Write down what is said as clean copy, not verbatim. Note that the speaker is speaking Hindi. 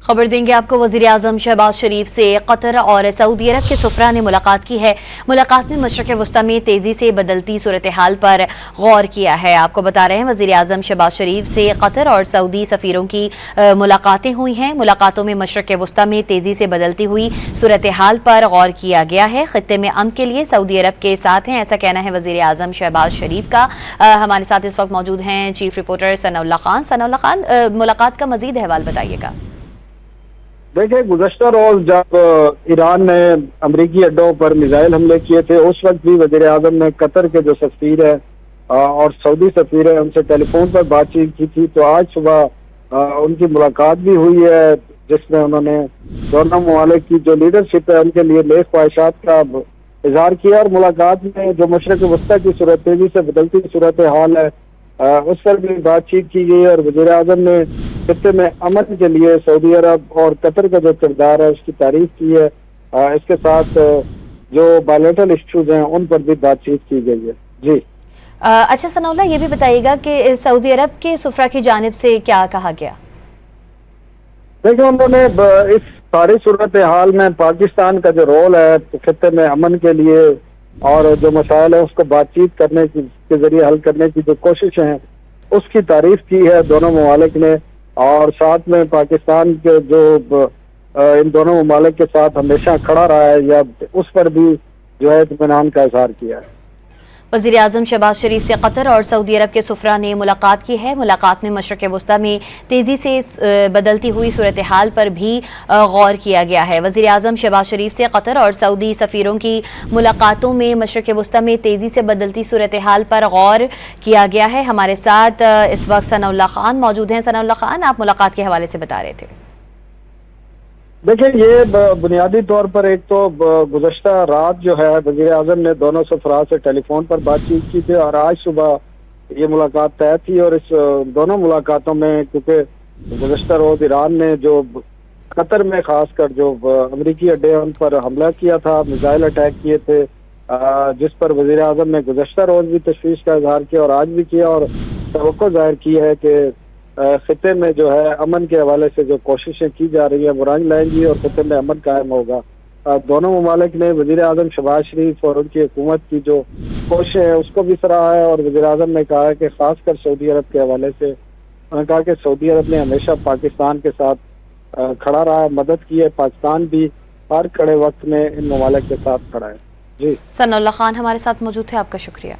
खबर देंगे आपको। वज़ीर आज़म शहबाज शरीफ से कतर और सऊदी अरब के सुफरा ने मुलाकात की है। मुलाकात में मशरक़ वस्ता में तेज़ी से बदलती सूरत हाल पर गौर किया है। आपको बता रहे हैं वज़ीर आज़म शहबाज शरीफ से कतर और सऊदी सफ़ीरों की मुलाकातें हुई हैं। मुलाकातों में मशरक़ वस्ता में तेज़ी से बदलती हुई सूरत हाल पर गौर किया गया है। ख़ित्ते में अमन के लिए सऊदी अरब के साथ हैं, ऐसा कहना है वज़ीर आज़म शहबाज शरीफ का। हमारे साथ इस वक्त मौजूद हैं चीफ रिपोर्टर सनाउल्ला खान। सनाउल्ला खान, मुलाकात का मज़ीद अहवाल बताइएगा। देखिए, गुज़श्ता रोज जब ईरान ने अमरीकी अड्डों पर मिसाइल हमले किए थे, उस वक्त भी वज़ीर आज़म ने कतर के जो सफ़ीर है और सऊदी सफ़ीर है उनसे टेलीफोन पर बातचीत की थी। तो आज सुबह उनकी मुलाकात भी हुई है, जिसमें उन्होंने दोनों ममालिक की जो लीडरशिप है उनके लिए नेक ख्वाहिशात का इजहार किया। और मुलाकात में जो मशरक़ वस्ता की सूरत तेजी से बदलती सूरत हाल है उस पर भी बातचीत की गई। और वज़ीर आज़म ने खित्ते में अमन के लिए सऊदी अरब और कतर का जो किरदार है उसकी तारीफ की है। इसके साथ जो बायलैटरल इश्यूज हैं उन पर भी बातचीत की गई है। जी अच्छा सनाउल्ला, ये भी बताइएगा कि सऊदी अरब के सुफरा की जानिब से क्या कहा गया? देखिए, उन्होंने इस सारी सूरत हाल में पाकिस्तान का जो रोल है खित्ते में अमन के लिए और जो मसाइल है उसको बातचीत करने के जरिए हल करने की जो कोशिशें हैं उसकी तारीफ की है दोनों ममालिक ने। और साथ में पाकिस्तान के जो इन दोनों ममालिक के साथ हमेशा खड़ा रहा है या उस पर भी जो है इत्मीनान का इजहार किया है। वज़ीर आज़म शहबाज शरीफ से कतर और सऊदी अरब के सुफरा ने मुलाकात की है। मुलाकात में मशरक़ वस्ता में तेज़ी से बदलती हुई सूरत हाल पर भी गौर किया गया है। वज़ीर आज़म शहबाज शरीफ से कतर और सऊदी सफ़ीरों की मुलाकातों में मशरक़ वस्ता में तेज़ी से बदलती सूरत हाल पर गौर किया गया है। हमारे साथ इस वक्त सनाउल्ला खान मौजूद हैं। सनाउल्ला खान, आप मुलाकात के हवाले से बता रहे थे। देखिए, ये बुनियादी तौर पर एक तो गुज़श्ता रात जो है वज़ीर आज़म ने दोनों सफरा से टेलीफोन पर बातचीत की थी और आज सुबह ये मुलाकात तय थी। और इस दोनों मुलाकातों में क्योंकि गुज़श्ता रोज ईरान ने जो कतर में खासकर जो अमरीकी अड्डे उन पर हमला किया था, मिसाइल अटैक किए थे, जिस पर वज़ीर आज़म ने गुज़श्ता रोज भी तशवीश का इजहार किया और आज भी किया और तवक्को जाहिर की है कि खित्ते में जो है अमन के हवाले से जो कोशिशें की जा रही है वो रंग लाएंगी और खित्ते में अमन कायम होगा। दोनों ममालिक ने वज़ीर आज़म शहबाज शरीफ और उनकी हुकूमत की जो कोशिशें हैं उसको भी सराहा है। और वज़ीर आज़म ने कहा है कि खासकर सऊदी अरब के हवाले से उन्होंने कहा कि सऊदी अरब ने हमेशा पाकिस्तान के साथ खड़ा रहा है, मदद की है। पाकिस्तान भी हर कड़े वक्त में इन ममालिक के साथ खड़ा है। जी, सनाउल्ला खान हमारे साथ मौजूद थे, आपका शुक्रिया।